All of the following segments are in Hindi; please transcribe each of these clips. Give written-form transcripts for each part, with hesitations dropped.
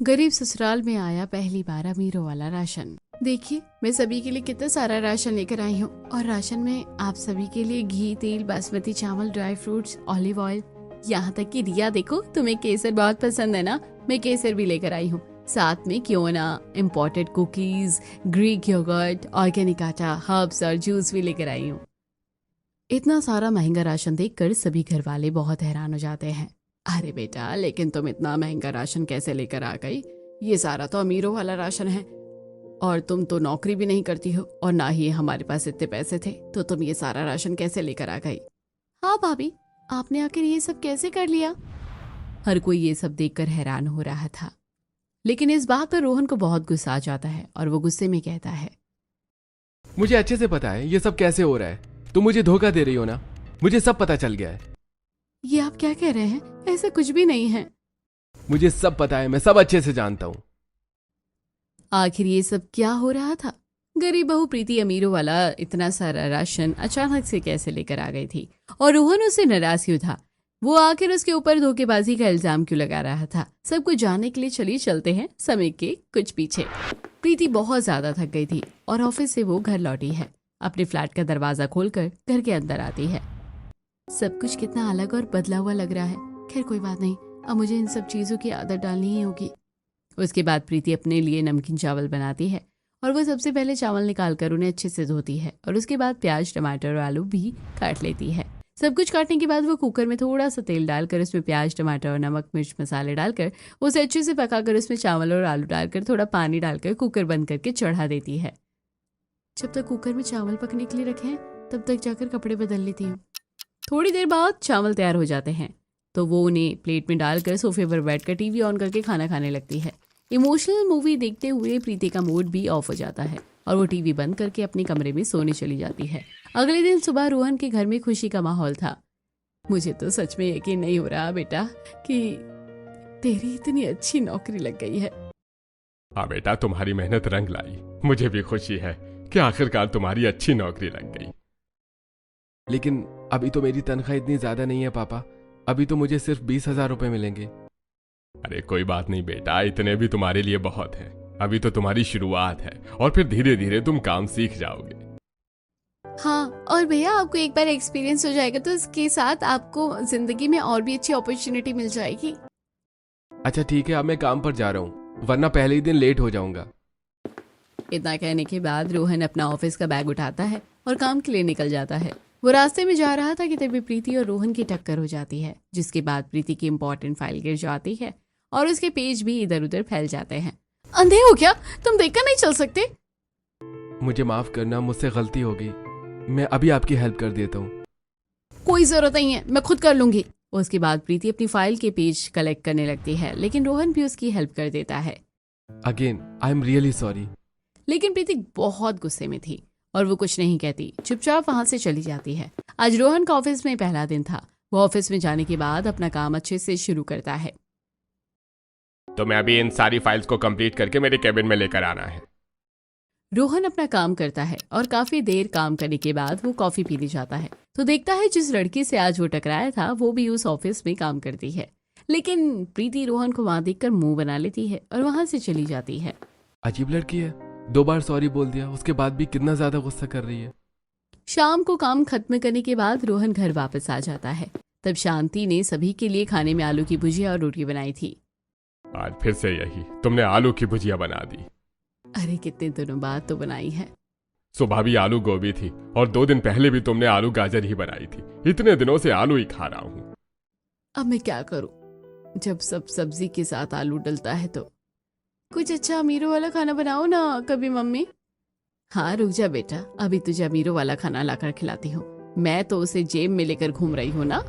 गरीब ससुराल में आया पहली बार अमीरों वाला राशन। देखिए, मैं सभी के लिए कितना सारा राशन लेकर आई हूँ और राशन में आप सभी के लिए घी, तेल, बासमती चावल, ड्राई फ्रूट्स, ऑलिव ऑयल, यहाँ तक कि रिया देखो, तुम्हें केसर बहुत पसंद है ना, मैं केसर भी लेकर आई हूँ। साथ में क्यों ना imported cookies, Greek yogurt, organic आटा, हर्ब्स और जूस भी लेकर आई हूँ। इतना सारा महंगा राशन देखकर सभी घर वाले बहुत हैरान हो जाते हैं। अरे बेटा, लेकिन तुम इतना महंगा राशन कैसे लेकर आ गई? ये सारा तो अमीरों वाला राशन है और तुम तो नौकरी भी नहीं करती हो और ना ही हमारे पास इतने पैसे थे, तो तुम ये सारा राशन कैसे लेकर आ गई? हाँ भाभी, आपने आखिर ये सब कैसे कर लिया? हर कोई ये सब देखकर हैरान हो रहा था, लेकिन इस बात पर रोहन को बहुत गुस्सा आ जाता है और वो गुस्से में कहता है, मुझे अच्छे से पता है ये सब कैसे हो रहा है। तुम मुझे धोखा दे रही हो ना, मुझे सब पता चल गया है। ये आप क्या कह रहे हैं? ऐसा कुछ भी नहीं है। मुझे सब पता है, मैं सब अच्छे से जानता हूँ। आखिर ये सब क्या हो रहा था? गरीब बहू प्रीति अमीरों वाला इतना सारा राशन अचानक से कैसे लेकर आ गई थी और रोहन उससे नाराज क्यों था? वो आखिर उसके ऊपर धोखेबाजी का इल्जाम क्यों लगा रहा था? सब कुछ जानने के लिए चलिए चलते हैं समय के कुछ पीछे। प्रीति बहुत ज्यादा थक गई थी और ऑफिस से वो घर लौटी है। अपने फ्लैट का दरवाजा खोलकर घर के अंदर आती है। सब कुछ कितना अलग और बदला हुआ लग रहा है। खैर कोई बात नहीं, अब मुझे इन सब चीजों की आदत डालनी ही होगी। उसके बाद प्रीति अपने लिए नमकीन चावल बनाती है और वो सबसे पहले चावल निकालकर उन्हें अच्छे से धोती है और उसके बाद प्याज, टमाटर और आलू भी काट लेती है। सब कुछ काटने के बाद वो कुकर में थोड़ा सा तेल डालकर उसमें प्याज, टमाटर और नमक, मिर्च, मसाले डालकर उसे अच्छे से पकाकर उसमें चावल और आलू डालकर थोड़ा पानी डालकर कुकर बंद करके चढ़ा देती है। जब तक कुकर में चावल पकने के लिए रखे हैं तब तक जाकर कपड़े बदल लेती हूँ। थोड़ी देर बाद चावल तैयार हो जाते हैं तो वो उन्हें प्लेट में डालकर सोफे पर बैठकर टीवी ऑन करके खाना खाने लगती है। इमोशनल मूवी देखते हुए प्रीति का मूड भी ऑफ हो जाता है और वो टीवी बंद करके अपने कमरे में सोने चली जाती है। अगले दिन सुबह रोहन के घर में खुशी का माहौल था। मुझे तो सच में यकीन नहीं हो रहा बेटा कि तेरी इतनी अच्छी नौकरी लग गई है। हाँ बेटा, तुम्हारी मेहनत रंग लाई। मुझे भी खुशी है कि आखिरकार तुम्हारी अच्छी नौकरी लग गई। लेकिन अभी तो मेरी तनख्वाह इतनी ज्यादा नहीं है पापा, अभी तो मुझे सिर्फ 20,000 रुपए मिलेंगे। अरे कोई बात नहीं बेटा, इतने भी तुम्हारे लिए बहुत है। अभी तो तुम्हारी शुरुआत है और फिर धीरे धीरे तुम काम सीख जाओगे। हाँ, और भैया आपको एक बार एक्सपीरियंस हो जाएगा तो इसके साथ आपको जिंदगी में और भी अच्छी अपॉर्चुनिटी मिल जाएगी। अच्छा ठीक है, अब मैं काम पर जा रहा हूँ, वरना पहले ही दिन लेट हो जाऊंगा। इतना कहने के बाद रोहन अपना ऑफिस का बैग उठाता है और काम के लिए निकल जाता है। वो रास्ते में जा रहा था कि तभी प्रीति और रोहन की टक्कर हो जाती है, जिसके बाद प्रीति की इम्पोर्टेंट फाइल गिर जाती है और उसके पेज भी इधर उधर फैल जाते हैं। अंधे हो क्या? तुम देखकर नहीं चल सकते? मुझे माफ करना, मुझसे गलती हो गई। मैं अभी आपकी हेल्प कर देता हूँ। कोई जरूरत नहीं है, मैं खुद कर लूंगी। उसके बाद प्रीति अपनी फाइल के पेज कलेक्ट करने लगती है, लेकिन रोहन भी उसकी हेल्प कर देता है। Again I am really sorry. लेकिन प्रीति बहुत गुस्से में थी और वो कुछ नहीं कहती, चुपचाप वहां से चली जाती है। आज रोहन का ऑफिस में पहला दिन था। वो ऑफिस में जाने के बाद अपना काम अच्छे से शुरू करता है। तो मैं अभी इन सारी फाइल्स को कंप्लीट करके मेरे कैबिन में लेकर आना है। रोहन अपना काम करता है और काफी देर काम करने के बाद वो कॉफी पीने जाता है तो देखता है जिस लड़की से आज वो टकराया था वो भी उस ऑफिस में काम करती है। लेकिन प्रीति रोहन को वहां देखकर मुंह बना लेती है और वहां से चली जाती है। अजीब लड़की है, 2 बार सॉरी बोल दिया, उसके बाद भी कितना ज्यादा गुस्सा कर रही है। शाम को काम खत्म करने के बाद रोहन घर वापस आ जाता है। तब शांति ने सभी के लिए खाने में आलू की भुजिया और रोटी बनाई थी। आज फिर से यही, तुमने आलू की भुजिया बना दी। अरे कितने दिनों बाद तो बनाई है। सुबह भी आलू गोभी थी और 2 दिन पहले भी तुमने आलू गाजर ही बनाई थी। इतने दिनों से आलू ही खा रहा हूँ। अब मैं क्या करूं, जब सब सब्जी के साथ आलू डलता है तो कुछ अच्छा अमीरों वाला खाना बनाओ ना कभी मम्मी। हाँ रुक जा बेटा, अभी तुझे अमीरों वाला खाना लाकर खिलाती हूँ। मैं तो उसे जेब में लेकर घूम रही हूँ ना।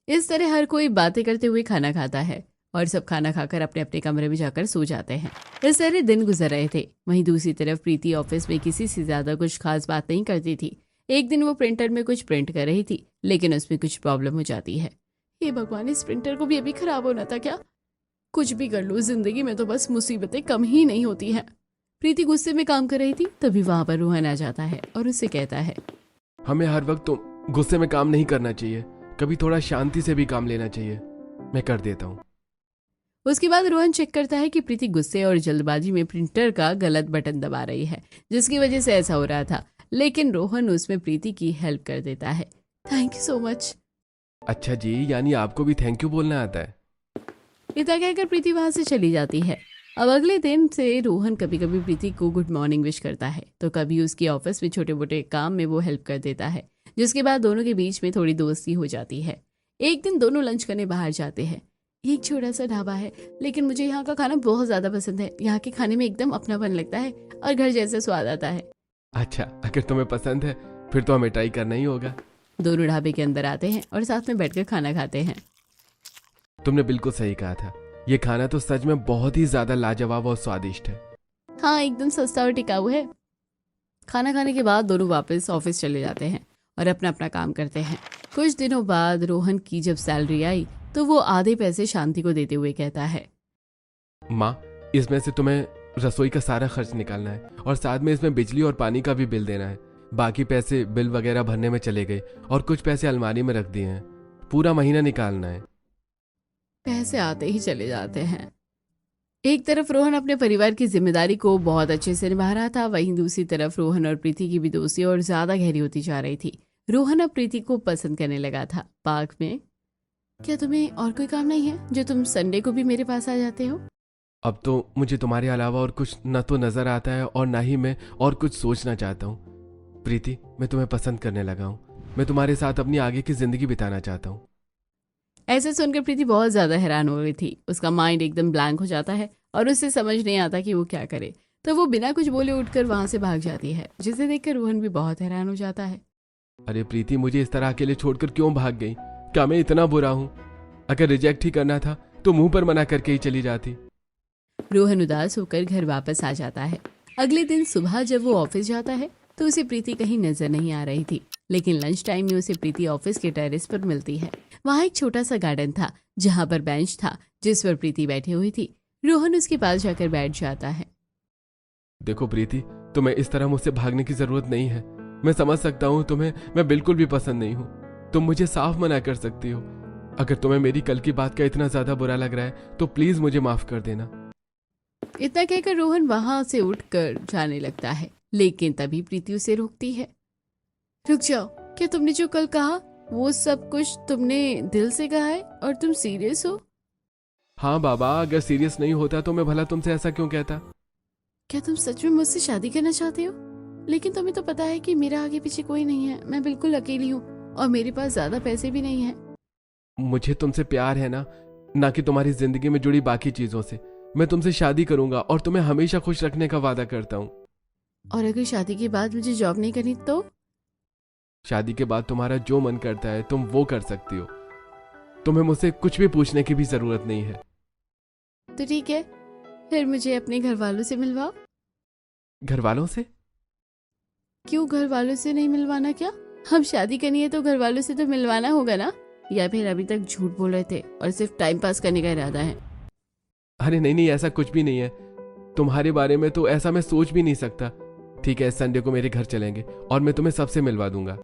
इस तरह हर कोई बातें करते हुए खाना खाता है और सब खाना खाकर अपने अपने कमरे में जाकर सो जाते हैं। इस तरह दिन गुजर रहे थे। वहीं दूसरी तरफ प्रीति ऑफिस में किसी से ज्यादा कुछ खास बात नहीं करती थी। एक दिन वो प्रिंटर में कुछ प्रिंट कर रही थी, लेकिन उसमें कुछ प्रॉब्लम हो जाती है। हे भगवान, इस प्रिंटर को भी अभी खराब होना था क्या? कुछ भी कर लो, जिंदगी में तो बस मुसीबतें कम ही नहीं होती हैं। प्रीति गुस्से में काम कर रही थी, तभी वहां पर रोहन आ जाता है और उससे कहता है, हमें हर वक्त तो गुस्से में काम नहीं करना चाहिए, कभी थोड़ा शांति से भी काम लेना चाहिए। मैं कर देता हूँ। उसके बाद रोहन चेक करता है कि प्रीति गुस्से और जल्दबाजी में प्रिंटर का गलत बटन दबा रही है, जिसकी वजह से ऐसा हो रहा था। लेकिन रोहन उसमें प्रीति की हेल्प कर देता है। Thank you so much. अच्छा जी, यानी आपको भी थैंक यू बोलना आता है। इतना कहकर प्रीति वहां से चली जाती है। अब अगले दिन से रोहन कभी कभी प्रीति को गुड मॉर्निंग विश करता है, तो कभी उसकी ऑफिस में छोटे मोटे काम में वो हेल्प कर देता है, जिसके बाद दोनों के बीच में थोड़ी दोस्ती हो जाती है। एक दिन दोनों लंच करने बाहर जाते हैं। एक छोटा सा ढाबा है, लेकिन मुझे यहाँ का खाना बहुत ज्यादा पसंद है। यहाँ के खाने में एकदम अपनापन लगता है और घर जैसा स्वाद आता है। अच्छा, अगर तुम्हें पसंद है फिर तो हमें ट्राई करना ही होगा। दोनों ढाबे के अंदर आते हैं और साथ में बैठकर खाना खाते हैं। तुमने बिल्कुल सही कहा था, ये खाना तो सच में बहुत ही ज्यादा लाजवाब और स्वादिष्ट है। हाँ, एकदम सस्ता और टिकाऊ है। खाना खाने के बाद दोनों वापस ऑफिस चले जाते हैं और अपना अपना काम करते हैं। कुछ दिनों बाद रोहन की जब सैलरी आई तो वो आधे पैसे शांति को देते हुए कहता है, माँ, इसमें से तुम्हें रसोई का सारा खर्च निकालना है और साथ में इसमें बिजली और पानी का भी बिल देना है। बाकी पैसे बिल वगैरह भरने में चले गए और कुछ पैसे अलमारी में रख दिए हैं। पूरा महीना निकालना है। पैसे आते ही चले जाते हैं। एक तरफ रोहन अपने परिवार की जिम्मेदारी को बहुत अच्छे से निभा रहा था, वहीं दूसरी तरफ रोहन और प्रीति की भी दोस्ती और ज्यादा गहरी होती जा रही थी। रोहन अब प्रीति को पसंद करने लगा था। पार्क में, क्या तुम्हें और कोई काम नहीं है जो तुम संडे को भी मेरे पास आ जाते हो? अब तो मुझे तुम्हारे अलावा और कुछ न तो नजर आता है और ना ही मैं और कुछ सोचना चाहता हूँ। प्रीति, मैं तुम्हें पसंद करने लगा हूँ। मैं तुम्हारे साथ अपनी आगे की जिंदगी बिताना चाहता हूँ। ऐसे सुनकर प्रीति बहुत ज्यादा हैरान हो गई थी। उसका माइंड एकदम ब्लैंक हो जाता है और उससे समझ नहीं आता कि वो क्या करे, तो वो बिना कुछ बोले उठकर वहां से भाग जाती है, जिसे देखकर रोहन भी बहुत हैरान हो जाता है। अरे प्रीति, मुझे इस तरह अकेले छोड़कर क्यों भाग गई? क्या मैं इतना बुरा हूँ? अगर रिजेक्ट ही करना था तो मुंह पर मना करके ही चली जाती। रोहन उदास होकर घर वापस आ जाता है। अगले दिन सुबह जब वो ऑफिस जाता है तो उसे प्रीति कहीं नजर नहीं आ रही थी, लेकिन लंच टाइम में उसे प्रीति ऑफिस के टेरेस पर मिलती है। वहाँ एक छोटा सा गार्डन था जहाँ पर बेंच था जिस पर प्रीति बैठी हुई थी। रोहन उसके पास जाकर बैठ जाता है। देखो प्रीति, तुम्हें इस तरह मुझसे भागने की जरूरत नहीं है। मैं समझ सकता हूँ तुम्हें मैं बिल्कुल भी पसंद नहीं हूँ। तुम मुझे साफ मना कर सकती हो। अगर तुम्हें मेरी कल की बात का इतना ज्यादा बुरा लग रहा है तो प्लीज मुझे माफ कर देना। इतना कहकर रोहन वहां से उठकर जाने लगता है, लेकिन तभी प्रीति उसे रोकती है। रुक जाओ, क्या तुमने जो कल कहा वो सब कुछ तुमने दिल से कहा है और तुम सीरियस हो? हाँ बाबा, अगर सीरियस नहीं होता तो मैं भला तुमसे ऐसा क्यों कहता? क्या तुम सच में मुझसे शादी करना चाहते हो? लेकिन तुम्हें तो पता है कि मेरा आगे पीछे कोई नहीं है। मैं बिल्कुल अकेली हूँ और मेरे पास ज्यादा पैसे भी नहीं है। मुझे तुमसे प्यार है ना कि तुम्हारी जिंदगी में जुड़ी बाकी चीजों से। मैं तुमसे शादी करूंगा और तुम्हें हमेशा खुश रखने का वादा करता हूँ। और अगर शादी के बाद मुझे जॉब नहीं करनी तो? शादी के बाद तुम्हारा जो मन करता है तुम वो कर सकती हो। तुम्हें मुझसे कुछ भी पूछने की भी जरूरत नहीं है। तो ठीक है, फिर मुझे अपने घर वालों से मिलवाओ। घर वालों से? क्यों, घर वालों से नहीं मिलवाना क्या? हम शादी करनी है तो घर वालों से तो मिलवाना होगा ना? या फिर अभी तक झूठ बोल रहे थे और सिर्फ टाइम पास करने का इरादा है? अरे नहीं, ऐसा कुछ भी नहीं है। तुम्हारे बारे में तो ऐसा मैं सोच भी नहीं सकता। ठीक है, संडे को मेरे घर चलेंगे और मैं तुम्हें सबसे मिलवा दूंगा।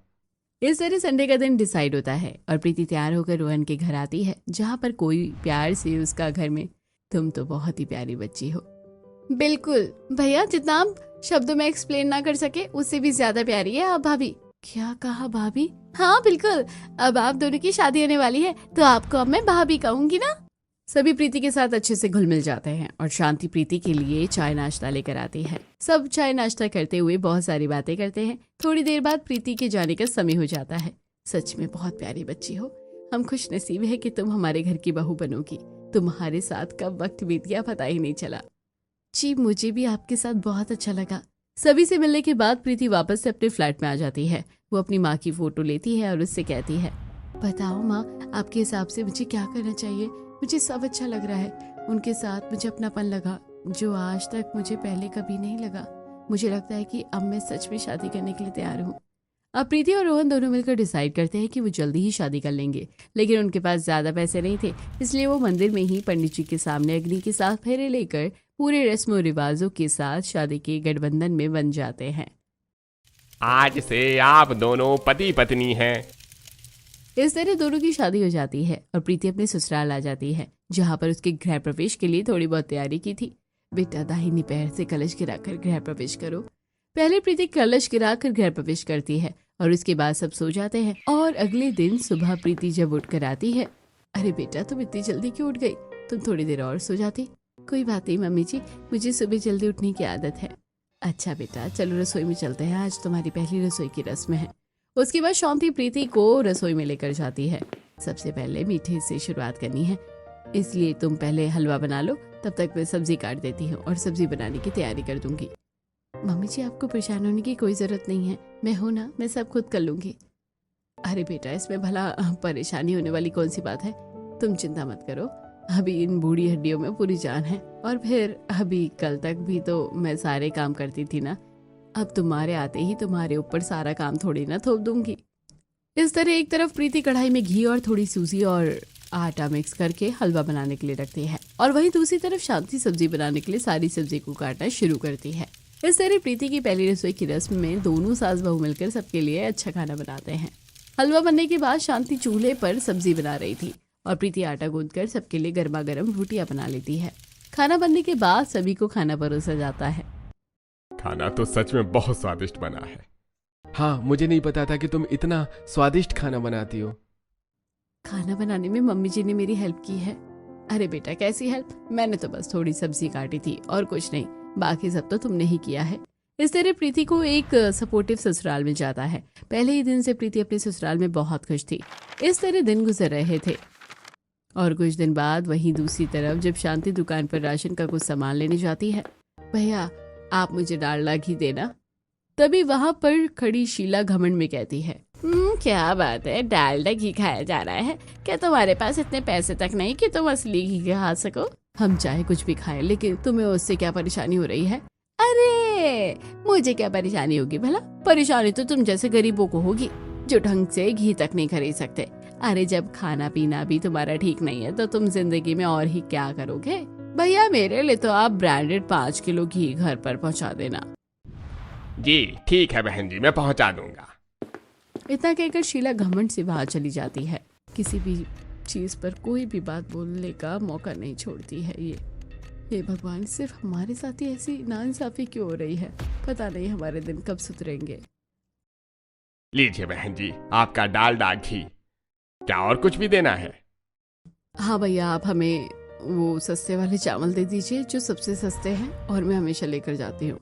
इस तरह संडे का दिन डिसाइड होता है और प्रीति तैयार होकर रोहन के घर आती है, जहाँ पर कोई प्यार से उसका घर में, तुम तो बहुत ही प्यारी बच्ची हो। बिल्कुल भैया, जितना आप शब्दों में एक्सप्लेन ना कर सके उससे भी ज्यादा प्यारी है आप भाभी। क्या कहा भाभी? हाँ बिल्कुल, अब आप दोनों की शादी होने वाली है तो आपको अब मैं भाभी कहूंगी ना। सभी प्रीति के साथ अच्छे से घुल मिल जाते हैं और शांति प्रीति के लिए चाय नाश्ता लेकर आती है। सब चाय नाश्ता करते हुए बहुत सारी बातें करते हैं। थोड़ी देर बाद प्रीति के जाने का समय हो जाता है। सच में बहुत प्यारी बच्ची हो। हम खुश नसीब है कि तुम हमारे घर की बहू बनोगी। तुम्हारे साथ कब वक्त बीत गया पता ही नहीं चला। जी, मुझे भी आपके साथ बहुत अच्छा लगा। सभी से मिलने के बाद प्रीति वापस से अपने फ्लैट में आ जाती है। वो अपनी माँ की फोटो लेती है और उससे कहती है, बताओ माँ, आपके हिसाब से मुझे क्या करना चाहिए? मुझे सब अच्छा लग रहा है। उनके साथ मुझे अपनापन लगा जो आज तक मुझे पहले कभी नहीं लगा। मुझे लगता है कि अब मैं सच में शादी करने के लिए तैयार हूँ। अब प्रीति और रोहन दोनों मिलकर डिसाइड करते हैं कि वो जल्दी ही शादी कर लेंगे, लेकिन उनके पास ज्यादा पैसे नहीं थे, इसलिए वो मंदिर में ही पंडित जी के सामने अग्नि के साथ फेरे लेकर पूरे रस्मों रिवाजों के साथ शादी के गठबंधन में बन जाते हैं। आज से आप दोनों पति पत्नी हैं। इस तरह दोनों की शादी हो जाती है और प्रीति अपने ससुराल आ जाती है, जहाँ पर उसके गृह प्रवेश के लिए थोड़ी बहुत तैयारी की थी। बेटा दाहिनी पैर से कलश गिराकर गृह प्रवेश करो। पहले प्रीति कलश गिराकर गृह प्रवेश करती है और उसके बाद सब सो जाते हैं। और अगले दिन सुबह प्रीति जब उठकर आती है, अरे बेटा तुम इतनी जल्दी क्यों उठ गई, तुम थोड़ी देर और सो जाती। कोई बात नहीं मम्मी जी, मुझे सुबह जल्दी उठने की आदत है। अच्छा बेटा चलो रसोई में चलते हैं, आज तुम्हारी पहली रसोई की रस्म है। उसके बाद शांति प्रीति को रसोई में लेकर जाती है। सबसे पहले मीठे से शुरुआत करनी है, इसलिए तुम पहले हलवा बना लो, तब तक मैं सब्जी काट देती हूँ और सब्जी बनाने की तैयारी कर दूंगी। मम्मी जी आपको परेशान होने की कोई जरूरत नहीं है, मैं हूं ना, मैं सब खुद कर लूंगी। अरे बेटा इसमें भला परेशानी होने वाली कौन सी बात है, तुम चिंता मत करो, अभी इन बूढ़ी हड्डियों में पूरी जान है। और फिर अभी कल तक भी तो मैं सारे काम करती थी ना, अब तुम्हारे आते ही तुम्हारे ऊपर सारा काम थोड़ी ना थोप दूंगी। इस तरह एक तरफ प्रीति कढ़ाई में घी और थोड़ी सूजी और आटा मिक्स करके हलवा बनाने के लिए रखती है और वहीं दूसरी तरफ शांति सब्जी बनाने के लिए सारी सब्जी को काटना शुरू करती है। इस तरह प्रीति की पहली रसोई की रस्म में दोनों सास बहू मिलकर सबके लिए अच्छा खाना बनाते हैं। हलवा बनने के बाद शांति चूल्हे पर सब्जी बना रही थी और प्रीति आटा गूंथकर सबके लिए गर्मा गर्म रोटियां बना लेती है। खाना बनने के बाद सभी को खाना परोसा जाता है। खाना तो सच में बहुत स्वादिष्ट बना है। हाँ मुझे नहीं पता था कि तुम इतना स्वादिष्ट खाना बनाती हो। खाना बनाने में मम्मी जी ने मेरी हेल्प की है। अरे बेटा कैसी हेल्प, मैंने तो बस थोड़ी सब्जी काटी थी और कुछ नहीं, बाकी सब तो तुमने ही किया है। इस तरह प्रीति को एक सपोर्टिव ससुराल मिल जाता है। पहले ही दिन से प्रीति अपने ससुराल में बहुत खुश थी। इस तरह दिन गुजर रहे थे और कुछ दिन बाद वहीं दूसरी तरफ जब शांति दुकान पर राशन का कुछ सामान लेने जाती है, भैया आप मुझे डालडा घी देना। तभी वहां पर खड़ी शीला घमंड में कहती है, क्या बात है, डालडा घी खाया जा रहा है, क्या तुम्हारे पास इतने पैसे तक नहीं कि तुम असली घी खा सको? हम चाहे कुछ भी खाएं, लेकिन तुम्हें उससे क्या परेशानी हो रही है? अरे मुझे क्या परेशानी होगी भला, परेशानी तो तुम जैसे गरीबों को होगी जो ढंग से घी तक नहीं खरीद सकते। अरे जब खाना पीना भी तुम्हारा ठीक नहीं है तो तुम जिंदगी में और ही क्या करोगे? भैया मेरे लिए तो आप ब्रांडेड 5 किलो घी घर पर पहुंचा देना। जी ठीक है बहन जी, मैं पहुंचा दूंगा। इतना कहकर शीला घमंड से बाहर चली जाती है। किसी भी चीज पर कोई भी बात बोलने का मौका नहीं छोड़ती है ये। हे भगवान, सिर्फ हमारे साथ ही ऐसी नाइंसाफी क्यों हो रही है? पता नहीं हमारे दिन कब सुधरेंगे। लीजिए बहन जी आपका डालडा घी। क्या और कुछ भी देना है? हाँ भैया आप हमें वो सस्ते वाले चावल दे दीजिए जो सबसे सस्ते हैं और मैं हमेशा लेकर जाती हूँ।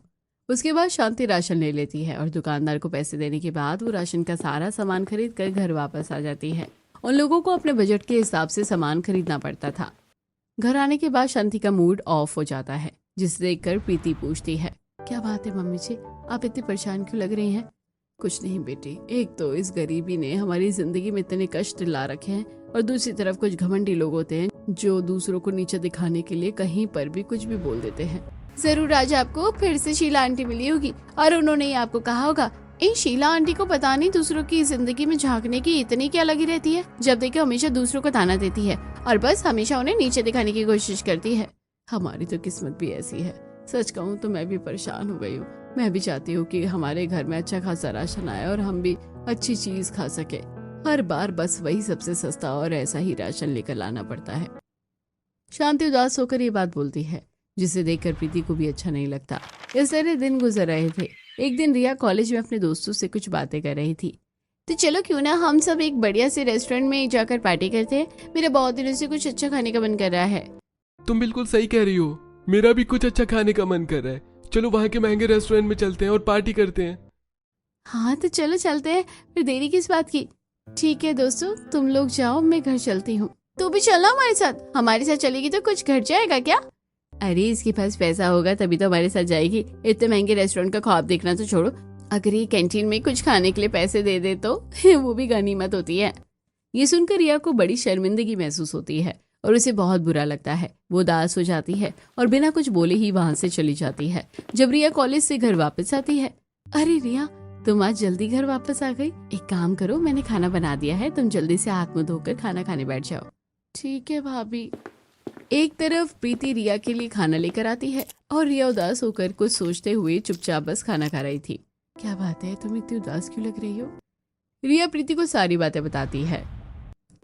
उसके बाद शांति राशन ले लेती है और दुकानदार को पैसे देने के बाद वो राशन का सारा सामान खरीद कर घर वापस आ जाती है। उन लोगों को अपने बजट के हिसाब से सामान खरीदना पड़ता था। घर आने के बाद शांति का मूड ऑफ हो जाता है, जिसे देखकर प्रीति पूछती है, क्या बात है मम्मी जी, आप इतनी परेशान क्यों लग रही हैं? कुछ नहीं बेटी, एक तो इस गरीबी ने हमारी जिंदगी में इतने कष्ट ला रखे हैं और दूसरी तरफ कुछ घमंडी लोग होते हैं जो दूसरों को नीचे दिखाने के लिए कहीं पर भी कुछ भी बोल देते हैं। जरूर आज आपको फिर से शीला आंटी मिली होगी और उन्होंने ही आपको कहा होगा, इन शीला आंटी को पता नहीं दूसरों की जिंदगी में झांकने की इतनी क्या लगी रहती है, जब देखो हमेशा दूसरों को ताना देती है और बस हमेशा उन्हें नीचे दिखाने की कोशिश करती है। हमारी तो किस्मत भी ऐसी है। सच कहूँ तो मैं भी परेशान हो गई हूँ। मैं भी चाहती हूँ कि हमारे घर में अच्छा खासा राशन आए और हम भी अच्छी चीज खा सके। हर बार बस वही सबसे सस्ता और ऐसा ही राशन लेकर लाना पड़ता है। शांति उदास होकर ये बात बोलती है, जिसे देखकर प्रीति को भी अच्छा नहीं लगता। इस तरह दिन गुजर रहे थे। एक दिन रिया कॉलेज में अपने दोस्तों से कुछ बातें कर रही थी। तो चलो क्यों ना हम सब एक बढ़िया से रेस्टोरेंट में जाकर पार्टी करते हैं, मेरा बहुत दिनों से कुछ अच्छा खाने का मन कर रहा है। तुम बिल्कुल सही कह रही हो, मेरा भी कुछ अच्छा खाने का मन कर रहा है। चलो वहाँ के महंगे रेस्टोरेंट में चलते हैं और पार्टी करते हैं। हाँ तो चलो चलते हैं, फिर देरी किस बात की। ठीक है दोस्तों, तुम लोग जाओ, मैं घर चलती हूँ। तू भी चलना हमारे साथ। हमारे साथ चलेगी तो कुछ घट जाएगा क्या? अरे इसके पास पैसा होगा तभी तो हमारे साथ जाएगी। इतने महंगे रेस्टोरेंट का ख्वाब देखना तो छोड़ो, अगर ये कैंटीन में कुछ खाने के लिए पैसे दे दे तो वो भी गनीमत होती है। ये सुनकर रिया को बड़ी शर्मिंदगी महसूस होती है और उसे बहुत बुरा लगता है। वो उदास हो जाती है और बिना कुछ बोले ही वहां से चली जाती है। जब रिया कॉलेज से घर वापस आती है, अरे रिया तुम आज जल्दी घर वापस आ गई। एक काम करो, मैंने खाना बना दिया है, तुम जल्दी से हाथ मुंह धोकर खाना खाने बैठ जाओ। ठीक है भाभी। एक तरफ प्रीति रिया के लिए खाना लेकर आती है और रिया उदास होकर कुछ सोचते हुए चुपचाप बस खाना खा रही थी। क्या बात है, तुम इतनी उदास क्यों लग रही हो? रिया प्रीति को सारी बातें बताती है।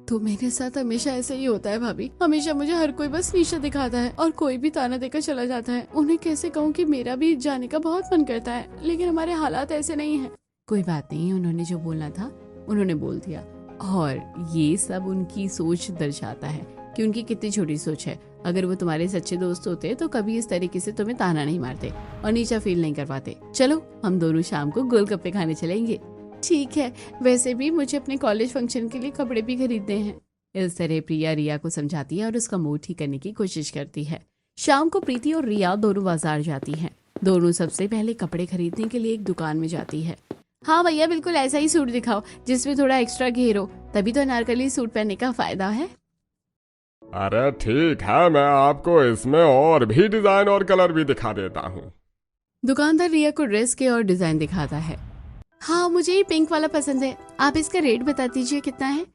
तो मेरे साथ हमेशा ऐसा ही होता है भाभी। हमेशा मुझे हर कोई बस नीचा दिखाता है और कोई भी ताना देकर चला जाता है। उन्हें कैसे कहूँ कि मेरा भी जाने का बहुत मन करता है, लेकिन हमारे हालात ऐसे नहीं हैं। कोई बात नहीं, उन्होंने जो बोलना था उन्होंने बोल दिया। और ये सब उनकी सोच दर्शाता है कि उनकी कितनी छोटी सोच है। अगर वो तुम्हारे सच्चे दोस्त होते तो कभी इस तरीके से तुम्हें ताना नहीं मारते और नीचा फील नहीं करवाते। चलो हम दोनों शाम को गोलगप्पे खाने चलेंगे। ठीक है, वैसे भी मुझे अपने कॉलेज फंक्शन के लिए कपड़े भी खरीदने हैं। इस तरह प्रिया रिया को समझाती है और उसका मूड ठीक करने की कोशिश करती है। शाम को प्रीति और रिया दोनों बाजार जाती हैं। दोनों सबसे पहले कपड़े खरीदने के लिए एक दुकान में जाती है। हाँ भैया, बिल्कुल ऐसा ही सूट दिखाओ जिसमें थोड़ा एक्स्ट्रा घेर हो, तभी तो अनारकली सूट पहनने का फायदा है। अरे ठीक है, मैं आपको इसमें और भी डिजाइन और कलर भी दिखा देता हूँ। दुकानदार रिया को ड्रेस के और डिजाइन दिखाता है। हाँ, मुझे ये पिंक वाला पसंद है। आप इसका रेट बता दीजिए कितना है।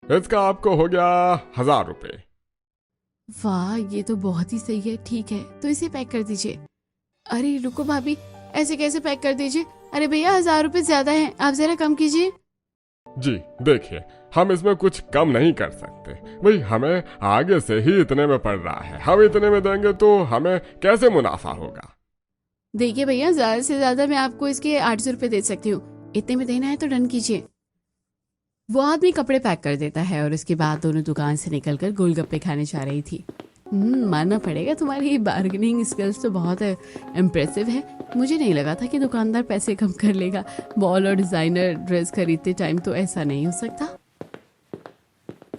इसका आपको हो गया 1000 रुपए। वाह, ये तो बहुत ही सही है। ठीक है, तो इसे पैक कर दीजिए। अरे रुको भाभी, ऐसे कैसे पैक कर दीजिए? अरे भैया, 1000 रुपए ज्यादा हैं, आप जरा कम कीजिए। जी देखिए, हम इसमें कुछ कम नहीं कर सकते भाई, हमें आगे से ही इतने में पड़ रहा है। हम इतने में देंगे तो हमें कैसे मुनाफा होगा? देखिए भैया, ज्यादा से ज्यादा मैं आपको इसके 800 रुपए दे सकती हूँ। इतने में देना है तो डन कीजिए। वो आदमी कपड़े पैक कर देता है और उसके बाद दोनों दुकान से निकलकर गोलगप्पे खाने जा रही थी। मानना पड़ेगा, तुम्हारी बार्गेनिंग स्किल्स तो बहुत इम्प्रेसिव है। मुझे नहीं लगा था कि दुकानदार पैसे कम कर लेगा। मॉल और डिजाइनर ड्रेस खरीदते टाइम तो ऐसा नहीं हो सकता।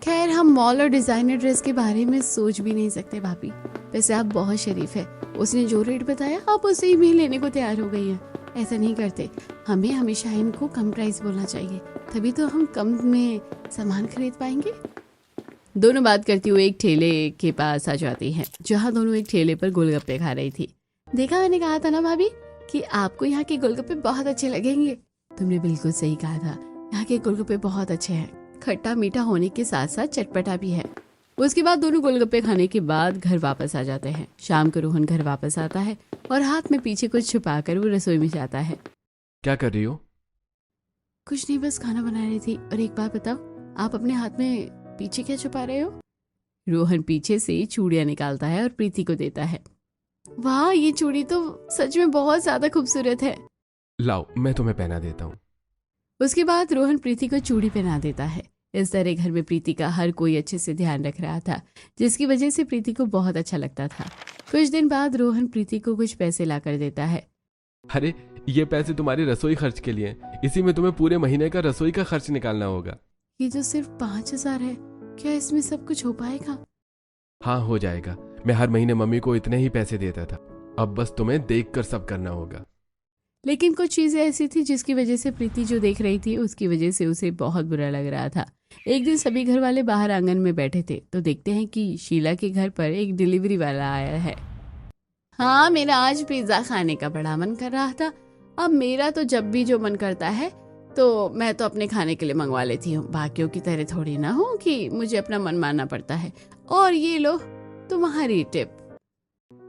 खैर, हम मॉल और डिजाइनर ड्रेस के बारे में सोच भी नहीं सकते भाभी। वैसे आप बहुत शरीफ है। उसने जो रेट बताया आप उसे ही भी लेने को तैयार हो गई हैं। ऐसा नहीं करते, हमें हमेशा इनको कम प्राइस बोलना चाहिए, तभी तो हम कम में सामान खरीद पाएंगे। दोनों बात करती हुए एक ठेले के पास आ जाती हैं, जहाँ दोनों एक ठेले पर गोलगप्पे खा रही थी। देखा, मैंने कहा था ना भाभी कि आपको यहाँ के गोलगप्पे बहुत अच्छे लगेंगे। तुमने बिल्कुल सही कहा था, यहाँ के गोलगप्पे बहुत अच्छे हैं। खट्टा मीठा होने के साथ साथ चटपटा भी है। उसके बाद दोनों गोलगप्पे खाने के बाद घर वापस आ जाते हैं। शाम को रोहन घर वापस आता है और हाथ में पीछे कुछ छुपाकर वो रसोई में जाता है। क्या कर रही हो? कुछ नहीं, बस खाना बना रही थी। और एक बात बताओ, आप अपने हाथ में पीछे क्या छुपा रहे हो? रोहन पीछे से चूड़ियां निकालता है और प्रीति को देता है। वाह, ये चूड़ी तो सच में बहुत ज्यादा खूबसूरत है। लाओ, मैं तुम्हें पहना देता हूँ। उसके बाद रोहन प्रीति को चूड़ी पहना देता है। इस तरह घर में प्रीति का हर कोई अच्छे से ध्यान रख रहा था, जिसकी वजह से प्रीति को बहुत अच्छा लगता था। कुछ दिन बाद रोहन प्रीति को कुछ पैसे ला कर देता है। अरे, ये पैसे तुम्हारी रसोई खर्च के लिए, इसी में तुम्हें पूरे महीने का रसोई का खर्च निकालना होगा। ये जो सिर्फ 5000 है, क्या इसमें सब कुछ हो पाएगा? हाँ, हो जाएगा। मैं हर महीने मम्मी को इतने ही पैसे देता था, अब बस तुम्हें देख कर सब करना होगा। लेकिन कुछ चीजें ऐसी थी जिसकी वजह से प्रीति जो देख रही थी उसकी वजह से उसे बहुत बुरा लग रहा था। एक दिन सभी घर वाले बाहर आंगन में बैठे थे तो देखते हैं कि शीला के घर पर एक डिलीवरी वाला आया है। हाँ, मेरा आज पिज्जा खाने का बड़ा मन कर रहा था। अब मेरा तो जब भी जो मन करता है तो मैं तो अपने खाने के लिए मंगवा लेती हूँ। बाकियों की तरह थोड़ी ना हो कि मुझे अपना मन मानना पड़ता है। और ये लो तुम्हारी tip.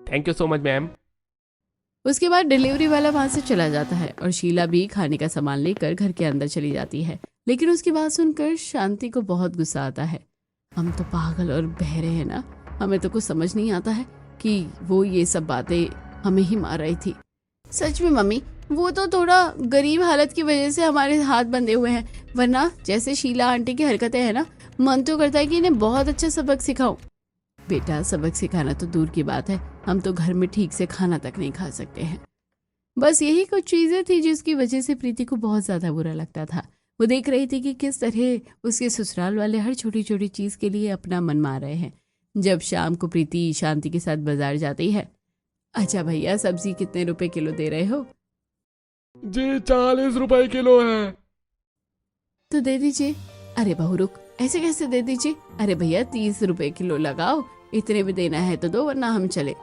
Thank you so much ma'am. उसके बाद डिलीवरी वाला वहां से चला जाता है और शीला भी खाने का सामान लेकर घर के अंदर चली जाती है। लेकिन उसकी बात सुनकर शांति को बहुत गुस्सा आता है। हम तो पागल और बहरे हैं ना, हमें तो कुछ समझ नहीं आता है कि वो ये सब बातें हमें ही मार रही थी। सच में मम्मी, वो तो थोड़ा गरीब हालत की वजह से हमारे हाथ बंधे हुए हैं, वरना जैसे शीला आंटी की हरकतें हैं ना, मन तो करता है कि इन्हें बहुत अच्छा सबक सिखाऊं। बेटा, सबक सिखाना तो दूर की बात है, हम तो घर में ठीक से खाना तक नहीं खा सकते हैं। बस यही कुछ चीजें थी जिसकी वजह से प्रीति को बहुत ज्यादा बुरा लगता था। वो देख रही थी कि किस तरह उसके ससुराल वाले हर छोटी छोटी चीज के लिए अपना मन मार रहे हैं। जब शाम को प्रीति शांति के साथ बाजार जाती है। अच्छा भैया, सब्जी कितने रुपए किलो दे रहे हो? जी 40 रुपए किलो है। तो दे दीजिए। अरे बहू रुक, ऐसे कैसे दे दीजिए? अरे भैया 30 रुपए किलो लगाओ, इतने में देना है तो दो, वरना हम चले।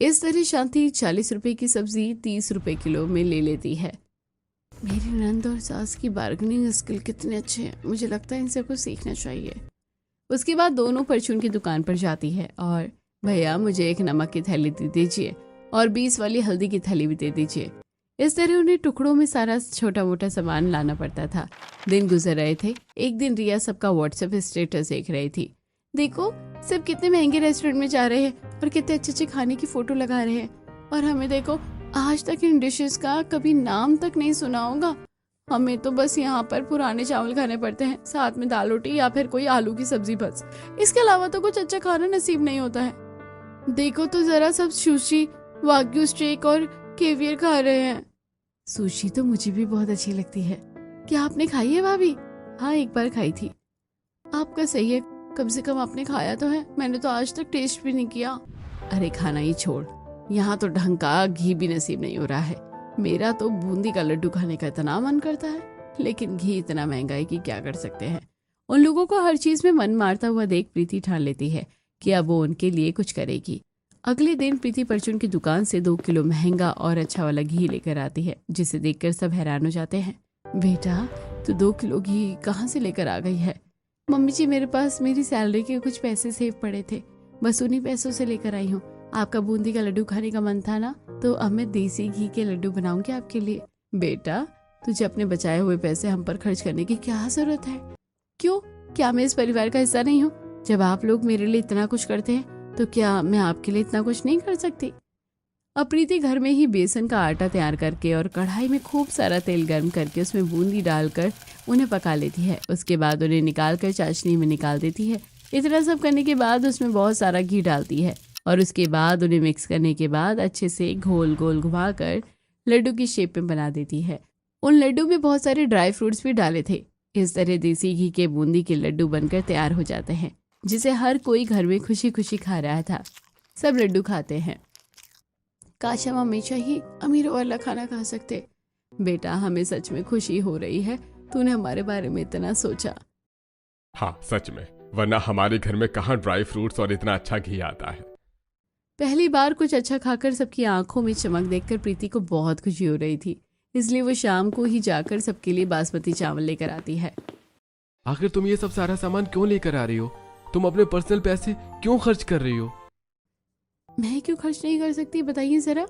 इस तरह शांति 40 रुपए की सब्जी 30 रुपए किलो में ले लेती है। मेरी नंद और सास की बार्गेनिंग स्किल कितने अच्छे हैं, मुझे लगता है इनसे कुछ सीखना चाहिए। उसके बाद दोनों परचून की दुकान पर जाती है और भैया मुझे एक नमक की थैली दे दीजिए और 20 वाली हल्दी की थैली भी दे दीजिए। इस तरह उन्हें टुकड़ों में सारा छोटा मोटा सामान लाना पड़ता था। दिन गुजर रहे थे। एक दिन रिया सबका व्हाट्सएप स्टेटस देख रही थी। देखो सब कितने महंगे रेस्टोरेंट में जा रहे हैं और कितने अच्छे अच्छे खाने की फोटो लगा रहे हैं, और हमें देखो आज तक इन डिशेस का कभी नाम तक नहीं सुना होगा। हमें तो बस यहाँ पर पुराने चावल खाने पड़ते हैं, साथ में दाल रोटी या फिर कोई आलू की सब्जी, बस इसके अलावा तो कुछ अच्छा खाना नसीब नहीं होता है। देखो तो जरा सब सुशी, वाग्यू स्टेक और केवियर खा रहे हैं। सुशी तो मुझे भी बहुत अच्छी लगती है। क्या आपने खाई है भाभी? हाँ, एक बार खाई थी। आपका सही है, कम से कम आपने खाया तो है, मैंने तो आज तक टेस्ट भी नहीं किया। अरे खाना ही छोड़, यहाँ तो ढंग का घी भी नसीब नहीं हो रहा है। मेरा तो बूंदी का लड्डू खाने का इतना मन करता है, लेकिन घी इतना महंगा है कि क्या कर सकते हैं। उन लोगों को हर चीज में मन मारता हुआ देख प्रीति ठान लेती है कि अब वो उनके लिए कुछ करेगी। अगले दिन प्रीति परचून की दुकान से 2 किलो महंगा और अच्छा वाला घी लेकर आती है, जिसे देखकर सब हैरान हो जाते हैं। बेटा तू 2 किलो घी कहाँ से लेकर आ गई है? मम्मी जी, मेरे पास मेरी सैलरी के कुछ पैसे सेव पड़े थे, बस उन्हीं पैसों से लेकर आई हूँ। आपका बूंदी का लड्डू खाने का मन था ना, तो अब मैं देसी घी के लड्डू बनाऊंगी आपके लिए। बेटा तुझे अपने बचाए हुए पैसे हम पर खर्च करने की क्या जरूरत है? क्यों, क्या मैं इस परिवार का हिस्सा नहीं हूँ? जब आप लोग मेरे लिए इतना कुछ करते हैं तो क्या मैं आपके लिए इतना कुछ नहीं कर सकती? अब प्रीति घर में ही बेसन का आटा तैयार करके और कढ़ाई में खूब सारा तेल गर्म करके उसमें बूंदी डालकर उन्हें पका लेती है। उसके बाद उन्हें निकाल कर चाशनी में निकाल देती है। इतना सब करने के बाद उसमें बहुत सारा घी डालती है और उसके बाद उन्हें मिक्स करने के बाद अच्छे से गोल गोल घुमाकर लड्डू की शेप में बना देती है। उन लड्डू में बहुत सारे ड्राई फ्रूट्स भी डाले थे। इस तरह देसी घी के बूंदी के लड्डू बनकर तैयार हो जाते हैं, जिसे हर कोई घर में खुशी खुशी खा रहा था। सब लड्डू खाते हैं। काश हम हमेशा ही अमीरों वाला खाना खा सकते। बेटा हमें सच में खुशी हो रही है, तूने हमारे बारे में इतना सोचा। हाँ सच में, वरना हमारे घर में कहाँ ड्राई फ्रूट्स और इतना अच्छा घी आता है। पहली बार कुछ अच्छा खाकर सबकी आंखों में चमक देखकर प्रीति को बहुत खुशी हो रही थी, इसलिए वो शाम को ही जाकर सबके लिए बासमती चावल लेकर आती है। आखिर तुम ये सब सारा सामान क्यों लेकर आ रही हो? तुम अपने पर्सनल पैसे क्यों खर्च कर रही हो? मैं क्यों खर्च नहीं कर सकती, बताइए जरा।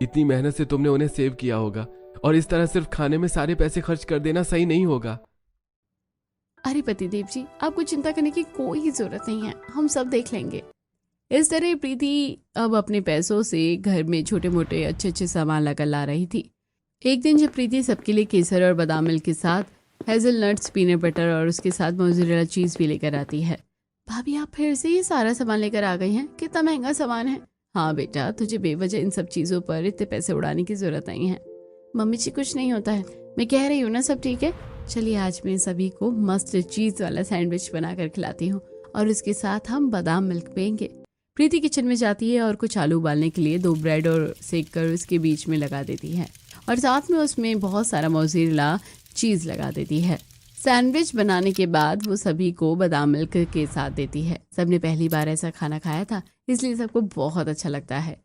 इतनी मेहनत से तुमने उन्हें सेव किया होगा, और इस तरह सिर्फ खाने में सारे पैसे खर्च कर देना सही नहीं होगा। अरे पतिदेव जी, आपको चिंता करने की कोई जरूरत नहीं है, हम सब देख लेंगे। इस तरह प्रीति अब अपने पैसों से घर में छोटे मोटे अच्छे अच्छे सामान लाकर ला रही थी। एक दिन जब प्रीति सबके लिए केसर और बादाम मिल्क के साथ हेजलनट्स, पीनट बटर और उसके साथ मोज़रेला चीज भी लेकर आती है। भाभी आप फिर से ये सारा सामान लेकर आ गई हैं, कितना महंगा सामान है। हाँ बेटा, तुझे बेवजह इन सब चीजों पर इतने पैसे उड़ाने की जरूरत नहीं है। मम्मी जी कुछ नहीं होता है, मैं कह रही हूँ ना, सब ठीक है। चलिए आज मैं सभी को मस्त चीज वाला सैंडविच बनाकर खिलाती हूँ और उसके साथ हम बादाम मिल्क पियेंगे। प्रीति किचन में जाती है और कुछ आलू उबालने के लिए 2 ब्रेड और सेक कर उसके बीच में लगा देती है और साथ में उसमें बहुत सारा मोज़रेला चीज लगा देती है। सैंडविच बनाने के बाद वो सभी को बादाम मिल्क के साथ देती है। सबने पहली बार ऐसा खाना खाया था, इसलिए सबको बहुत अच्छा लगता है।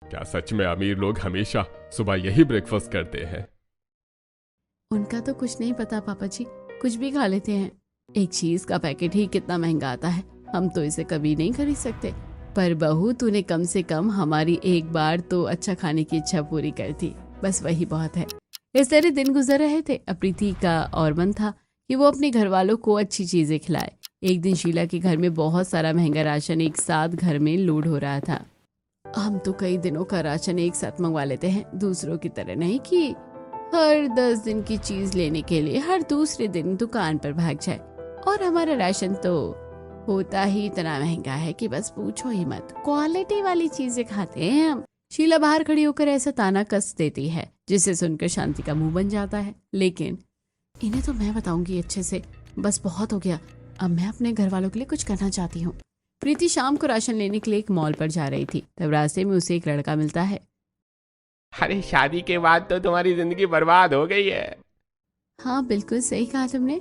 क्या सच में अमीर लोग हमेशा सुबह यही ब्रेकफास्ट करते हैं? उनका तो कुछ नहीं पता पापा जी, कुछ भी खा लेते हैं। एक चीज का पैकेट ही कितना महंगा आता है, हम तो इसे कभी नहीं खरीद सकते। पर बहू, तूने कम से कम हमारी एक बार तो अच्छा खाने की इच्छा पूरी कर दी, बस वही बहुत है। इस तरह दिन गुजर रहे थे। प्रीति का और मन था कि वो अपने घर वालों को अच्छी चीजें खिलाए। एक दिन शीला के घर में बहुत सारा महंगा राशन एक साथ घर में लोड हो रहा था। हम तो कई दिनों का राशन एक साथ मंगवा लेते हैं, दूसरों की तरह नहीं कि हर 10 दिन की चीज लेने के लिए हर दूसरे दिन दुकान पर भाग जाए। और हमारा राशन तो होता ही इतना महंगा है कि बस पूछो ही मत। क्वालिटी वाली चीजें खाते हैं हम। शीला बाहर खड़ी होकर ऐसा ताना कस देती है जिसे सुनकर शांति का मुंह बन जाता है। लेकिन इन्हें तो मैं बताऊंगी अच्छे से, बस बहुत हो गया, अब मैं अपने घर वालों के लिए कुछ करना चाहती हूँ। प्रीति शाम को राशन लेने के लिए एक मॉल पर जा रही थी, तब रास्ते में उसे एक लड़का मिलता है। अरे शादी के बाद तो तुम्हारी जिंदगी बर्बाद हो गई है। हाँ बिल्कुल सही कहा तुमने।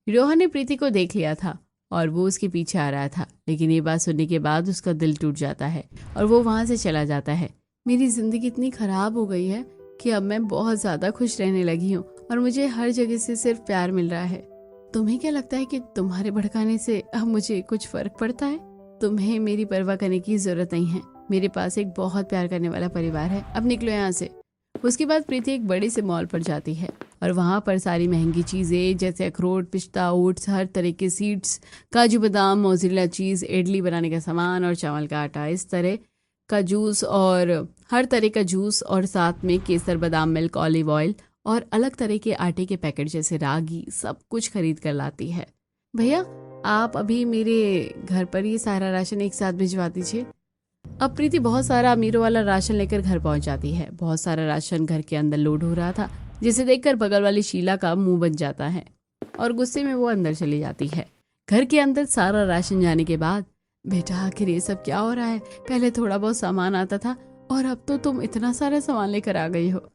रोहन ने प्रीति को देख लिया था और वो उसके पीछे आ रहा था, लेकिन ये बात सुनने के बाद उसका दिल टूट जाता है और वो वहां से चला जाता है। मेरी जिंदगी इतनी खराब हो गई है कि अब मैं बहुत ज्यादा खुश रहने लगी हूँ और मुझे हर जगह से सिर्फ प्यार मिल रहा है। तुम्हें क्या लगता है कि तुम्हारे भड़काने से अब मुझे कुछ फर्क पड़ता है? तुम्हें मेरी परवाह करने की जरूरत नहीं है। मेरे पास एक बहुत प्यार करने वाला परिवार है, अब निकलो यहाँ से। उसके बाद प्रीति एक बड़े से मॉल पर जाती है और वहाँ पर सारी महंगी चीज़ें जैसे अखरोट, पिस्ता, ओट्स, हर तरह के सीड्स, काजू बादाम, मोज़रेला चीज़, इडली बनाने का सामान और चावल का आटा, इस तरह का जूस और हर तरह का जूस और साथ में केसर, बादाम मिल्क, ऑलिव ऑयल और अलग तरह के आटे के पैकेट जैसे रागी, सब कुछ खरीद कर लाती है। भैया आप अभी मेरे घर पर ये सारा राशन एक साथ भिजवा दीजिए। अब प्रीति बहुत सारा अमीरों वाला राशन लेकर घर पहुंच जाती है। बहुत सारा राशन घर के अंदर लोड हो रहा था, जिसे देखकर बगल वाली शीला का मुंह बन जाता है और गुस्से में वो अंदर चली जाती है। घर के अंदर सारा राशन जाने के बाद, बेटा आखिर ये सब क्या हो रहा है? पहले थोड़ा बहुत सामान आता था और अब तो तुम इतना सारा सामान लेकर आ गई हो।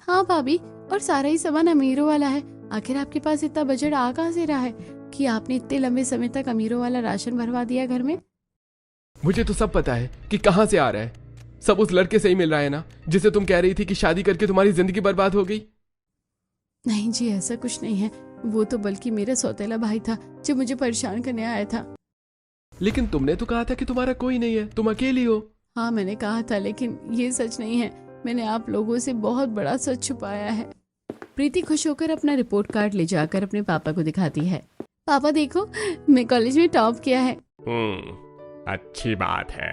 हाँ भाभी, और सारा ही सामान अमीरों वाला है। आखिर आपके पास इतना बजट आ कहाँ से रहा है कि आपने इतने लंबे समय तक अमीरों वाला राशन भरवा दिया घर में? मुझे तो सब पता है कि कहाँ से आ रहा है। सब उस लड़के से ही मिल रहा है ना, जिसे तुम कह रही थी कि शादी करके तुम्हारी जिंदगी बर्बाद हो गई। नहीं जी, ऐसा कुछ नहीं है। वो तो बल्कि मेरा सौतेला भाई था जो मुझे परेशान करने आया था। लेकिन तुमने तो कहा था कि तुम्हारा कोई नहीं है, तुम अकेली हो। हाँ मैंने कहा था, लेकिन ये सच नहीं है। मैंने आप लोगों से बहुत बड़ा सच छुपाया है। प्रीति खुश होकर अपना रिपोर्ट कार्ड ले जाकर अपने पापा को दिखाती है। पापा देखो, मैं कॉलेज में टॉप किया है। अच्छी बात है।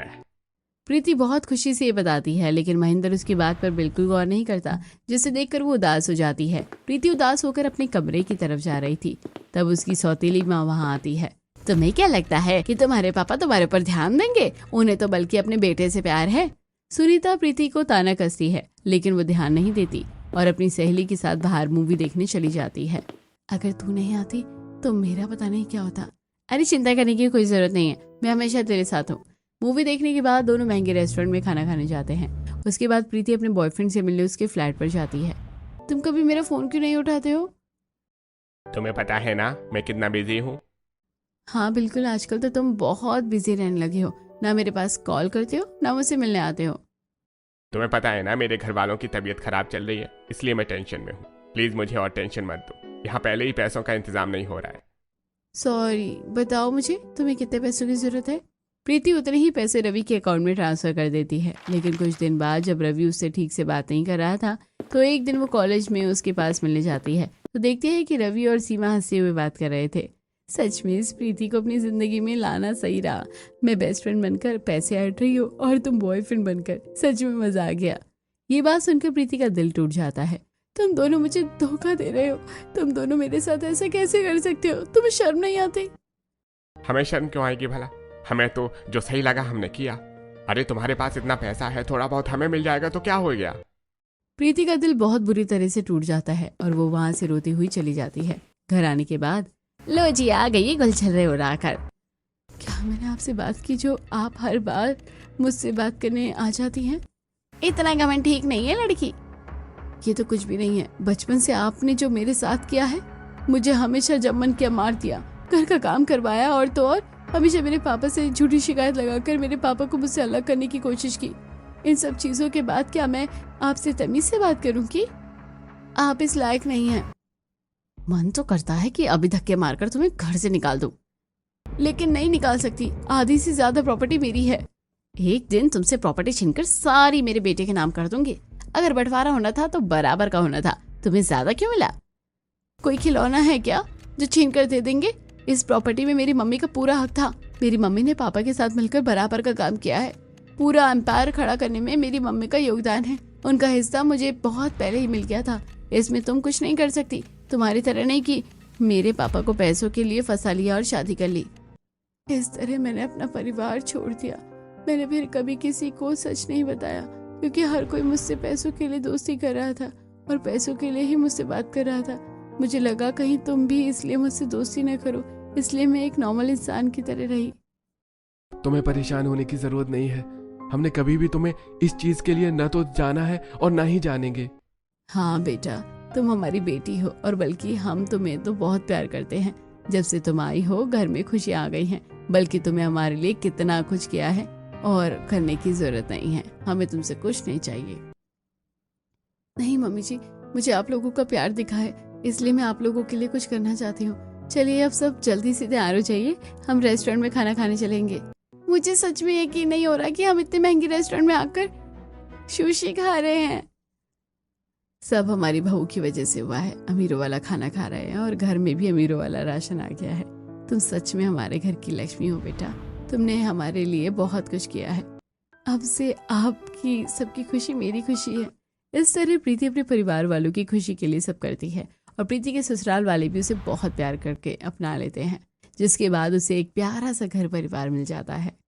प्रीति बहुत खुशी से ये बताती है, लेकिन महेंद्र उसकी बात पर बिल्कुल गौर नहीं करता, जिसे देखकर वो उदास हो जाती है। प्रीति उदास होकर अपने कमरे की तरफ जा रही थी, तब उसकी सौतेली माँ वहाँ आती है। तुम्हें क्या लगता है कि तुम्हारे पापा तुम्हारे ऊपर ध्यान देंगे? उन्हें तो बल्कि अपने बेटे से प्यार है। सुनीता प्रीति को ताना कसती है, लेकिन वो ध्यान नहीं देती और अपनी सहेली के साथ बाहर मूवी देखने चली जाती है। अगर तू नहीं आती तो मेरा पता नहीं क्या होता। अरे चिंता करने की कोई जरूरत नहीं है, मैं हमेशा तेरे साथ हूँ। मूवी देखने के बाद दोनों महंगे रेस्टोरेंट में खाना खाने जाते हैं। उसके बाद प्रीति अपने बॉयफ्रेंड से मिलने उसके फ्लैट पर जाती है। तुम कभी मेरा फोन क्यों नहीं उठाते हो? तुम्हें पता है ना मैं कितना बिजी हूँ। हाँ बिल्कुल, आजकल तो तुम बहुत बिजी रहने लगे हो। ना मेरे पास कॉल करते हो, ना मुझसे मिलने आते हो। तुम्हें पता है ना मेरे घर वालों की तबीयत खराब चल रही है, इसलिए मैं टेंशन में हूँ। प्लीज मुझे और टेंशन मत दो। यहाँ पहले ही पैसों का इंतजाम नहीं हो रहा है। सॉरी, बताओ मुझे तुम्हें कितने पैसों की जरूरत है? प्रीति उतने ही पैसे रवि के अकाउंट में ट्रांसफर कर देती है। लेकिन कुछ दिन बाद जब रवि उससे ठीक से बात नहीं कर रहा था, तो एक दिन वो कॉलेज में उसके पास मिलने जाती है, तो देखती है कि रवि और सीमा हंसते हुए बात कर रहे थे। सच में इस प्रीति को अपनी जिंदगी में लाना सही रहा। मैं बेस्ट फ्रेंड बनकर पैसे हट रही हूँ और तुम बॉयफ्रेंड बनकर। सच में मजा आ गया। ये बात सुनकर प्रीति का दिल टूट जाता है। तुम दोनों मुझे धोखा दे रहे हो। तुम दोनों मेरे साथ ऐसा कैसे कर सकते हो? तुम्हें शर्म नहीं आती? हमें शर्म क्यों आएगी भला? हमें तो जो सही लगा हमने किया। अरे तुम्हारे पास इतना पैसा है, थोड़ा बहुत हमें मिल जाएगा तो क्या हो गया। प्रीति का दिल बहुत बुरी तरह से टूट जाता है और वो वहां से रोती हुई चली जाती है। घर आने के बाद, लो जी आ गई गुलछर्रे उड़ाकर। क्या मैंने आपसे बात की जो आप हर बार मुझसे बात करने आ जाती हैं? इतना घमंड ठीक नहीं है लड़की। ये तो कुछ भी नहीं है। बचपन से आपने जो मेरे साथ किया है, मुझे हमेशा जब मन किया मार दिया, घर का काम करवाया और तो और हमेशा मेरे पापा से झूठी शिकायत लगाकर मेरे पापा को मुझसे अलग करने की कोशिश की। इन सब चीजों के बाद क्या मैं आपसे तमीज से बात करूं कि आप इस लायक नहीं हैं? मन तो करता है कि अभी धक्के मारकर तुम्हें घर से निकाल दूं, लेकिन नहीं निकाल सकती। आधी से ज्यादा प्रॉपर्टी मेरी है। एक दिन तुमसे प्रॉपर्टी छीनकर सारी मेरे बेटे के नाम कर दूंगी। अगर बंटवारा होना था तो बराबर का होना था। तुम्हें ज्यादा क्यों मिला? कोई खिलौना है क्या जो छीन कर दे देंगे? इस प्रॉपर्टी में मेरी मम्मी का पूरा हक था। मेरी मम्मी ने पापा के साथ मिलकर बराबर का काम किया है। पूरा एम्पायर खड़ा करने में मेरी मम्मी का योगदान है। उनका हिस्सा मुझे बहुत पहले ही मिल गया था। इसमें तुम कुछ नहीं कर सकती। तुम्हारी तरह नहीं कि मेरे पापा को पैसों के लिए फंसा लिया और शादी कर ली। इस तरह मैंने अपना परिवार छोड़ दिया। मैंने फिर कभी किसी को सच नहीं बताया, क्योंकि हर कोई मुझसे पैसों के लिए दोस्ती कर रहा था और पैसों के लिए ही मुझसे बात कर रहा था। मुझे लगा कहीं तुम भी इसलिए मुझसे दोस्ती न करो, इसलिए मैं एक नॉर्मल इंसान की तरह रही। तुम्हें परेशान होने की जरूरत नहीं है। हमने कभी भी तुम्हें इस चीज के लिए न तो जाना है और ना ही जानेंगे। हाँ बेटा, तुम हमारी बेटी हो और बल्कि हम तुम्हें तो बहुत प्यार करते हैं। जब से तुम आई हो घर में खुशियाँ आ गई हैं। बल्कि तुम्हें हमारे लिए कितना कुछ किया है और करने की जरूरत नहीं है। हमें तुमसे कुछ नहीं चाहिए। नहीं मम्मी जी, मुझे आप लोगों का प्यार दिखा है, इसलिए मैं आप लोगों के लिए कुछ करना चाहती हूँ। चलिए अब सब जल्दी से तैयार हो जाइए, हम रेस्टोरेंट में खाना खाने चलेंगे। मुझे सच में यकीन नहीं हो रहा कि हम इतने महंगे रेस्टोरेंट में आकर सुशी खा रहे हैं। सब हमारी बहू की वजह से हुआ है। अमीरों वाला खाना खा रहे हैं और घर में भी अमीरों वाला राशन आ गया है। तुम सच में हमारे घर की लक्ष्मी हो बेटा। तुमने हमारे लिए बहुत कुछ किया है। अब से आपकी सबकी खुशी मेरी खुशी है। इस तरह प्रीति अपने परिवार वालों की खुशी के लिए सब करती है और प्रीति के ससुराल वाले भी उसे बहुत प्यार करके अपना लेते हैं, जिसके बाद उसे एक प्यारा सा घर परिवार मिल जाता है।